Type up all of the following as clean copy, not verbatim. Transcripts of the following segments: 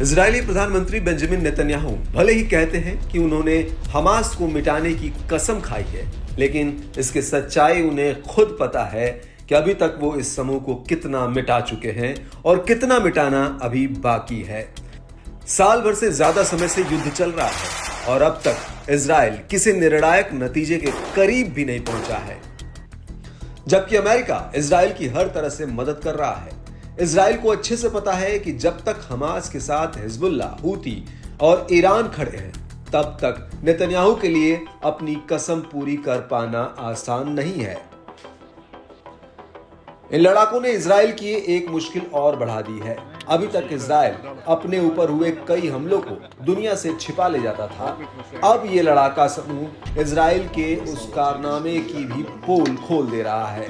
Israeli प्रधानमंत्री Benjamin Netanyahu भले ही कहते हैं कि उन्होंने हमास को मिटाने की कसम खाई है, लेकिन इसकी सच्चाई उन्हें खुद पता है कि अभी तक वो इस समूह को कितना मिटा चुके हैं और कितना मिटाना अभी बाकी है। साल भर से ज्यादा समय से युद्ध चल रहा है और अब तक इजराइल किसी निर्णायक नतीजे के करीब भी नहीं पहुंचा है, जबकि अमेरिका इजराइल की हर तरह से मदद कर रहा है। इजराइल को अच्छे से पता है कि जब तक हमास के साथ हिजबुल्लाह, हूती और ईरान खड़े हैं, तब तक नेतन्याहू के लिए अपनी कसम पूरी कर पाना आसान नहीं है। इन लड़ाकों ने इजराइल की एक मुश्किल और बढ़ा दी है। अभी तक इजराइल अपने ऊपर हुए कई हमलों को दुनिया से छिपा ले जाता था। अब ये लड़ाका समूह इजराइल के उस कारनामे की भी पोल खोल दे रहा है।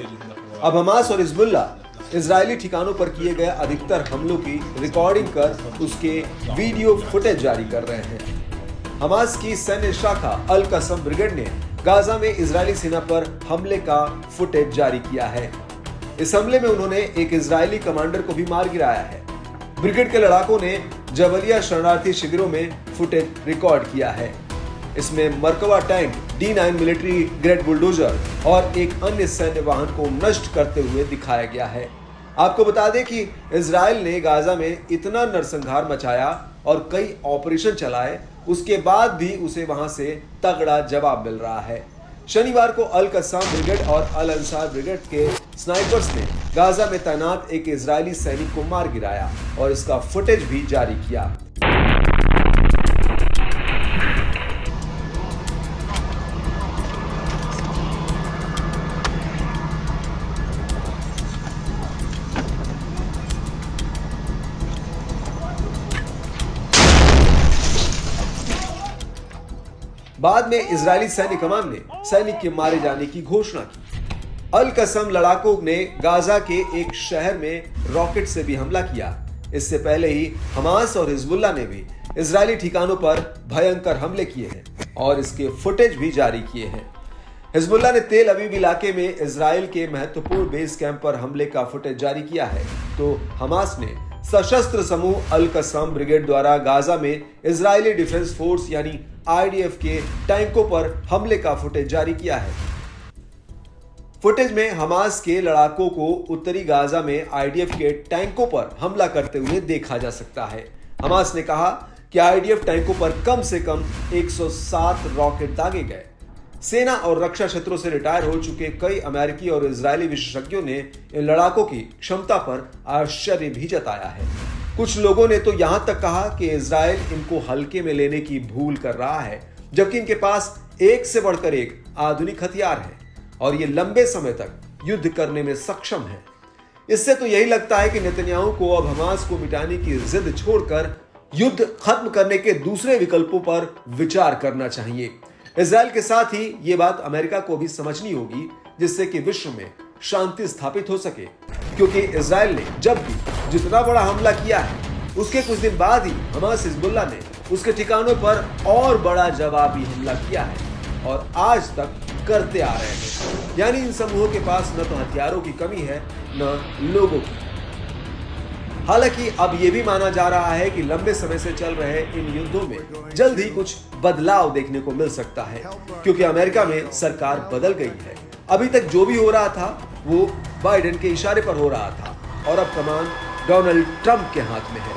अब हमास और हिजबुल्लाह इजरायली ठिकानों पर किए गए अधिकतर हमलों की रिकॉर्डिंग कर उसके वीडियो फुटेज जारी कर रहे हैं। हमास की सैन्य शाखा अल कसम ब्रिगेड ने गाजा में इजरायली सेना पर हमले का फुटेज जारी किया है। इस हमले में उन्होंने एक इजरायली कमांडर को भी मार गिराया है। ब्रिगेड के लड़ाकों ने जबलिया शरणार्थी शिविरों में फुटेज रिकॉर्ड किया है। इसमें Merkava tank, D9 military grade bulldozer और एक अन्य सैन्य वाहन को नष्ट करते हुए दिखाया गया है। आपको बता दें कि इजराइल ने गाजा में इतना नरसंहार मचाया और कई ऑपरेशन चलाए, उसके बाद भी उसे वहां से तगड़ा जवाब मिल रहा है। शनिवार को अल कस्साम ब्रिगेड और अल अंसार ब्रिगेड के स्नाइपर्स ने गाजा में तैनात एक इजरायली सैनिक को मार गिराया और इसका फुटेज भी जारी किया। बाद में इजरायली सैन्य कमान ने सैनिक के मारे जाने की घोषणा की। अल कसम लड़ाकों ने गाजा के एक शहर में रॉकेट से भी हमला किया। इससे पहले ही हमास और हिजबुल्लाह ने भी इजरायली ठिकानों पर भयंकर हमले किए हैं और इसके फुटेज भी जारी किए हैं। हिजबुल्लाह ने तेल अवीव इलाके में इजराइल के महत्वपूर्ण बेस कैंप पर हमले का फुटेज जारी किया है, तो हमास ने सशस्त्र समूह अल कसम ब्रिगेड द्वारा गाजा में इजरायली डिफेंस फोर्स यानी IDF के टैंकों पर हमले का फुटेज जारी किया है। फुटेज में हमास के लड़ाकों को उत्तरी गाजा में IDF के टैंकों पर हमला करते हुए देखा जा सकता है। हमास ने कहा कि IDF टैंकों पर कम से कम 107 रॉकेट दागे गए। सेना और रक्षा क्षेत्रों से रिटायर हो चुके कई अमेरिकी और इजरायली विशेषज्ञों ने इन लड़ाकों की क्षमता पर आश्चर्य भी जताया है। कुछ लोगों ने तो यहां तक कहा कि इजराइल इनको हल्के में लेने की भूल कर रहा है, जबकि इनके पास एक से बढ़कर एक आधुनिक हथियार है और ये लंबे समय तक युद्ध करने में सक्षम है। इससे तो यही लगता है कि नेतन्याहू को अब हमास को मिटाने की जिद छोड़कर युद्ध खत्म करने के दूसरे विकल्पों पर विचार करना चाहिए। इजराइल के साथ ही ये बात अमेरिका को भी समझनी होगी, जिससे कि विश्व में शांति स्थापित हो सके, क्योंकि इजराइल ने जब भी जितना बड़ा हमला किया है, उसके कुछ दिन बाद ही हमास हिजबुल्लाह ने उसके ठिकानों पर और बड़ा जवाबी हमला किया है और आज तक करते आ रहे हैं। यानी इन समूहों के पास न तो हथियारों की कमी है, न लोगों की। हालांकि अब यह भी माना जा रहा है कि लंबे समय से चल रहे इन युद्धों में जल्द ही कुछ बदलाव देखने को मिल सकता है, क्योंकि अमेरिका में सरकार बदल गई है। अभी तक जो भी हो रहा था वो बाइडेन के इशारे पर हो रहा था और अब कमान डोनाल्ड ट्रंप के हाथ में है।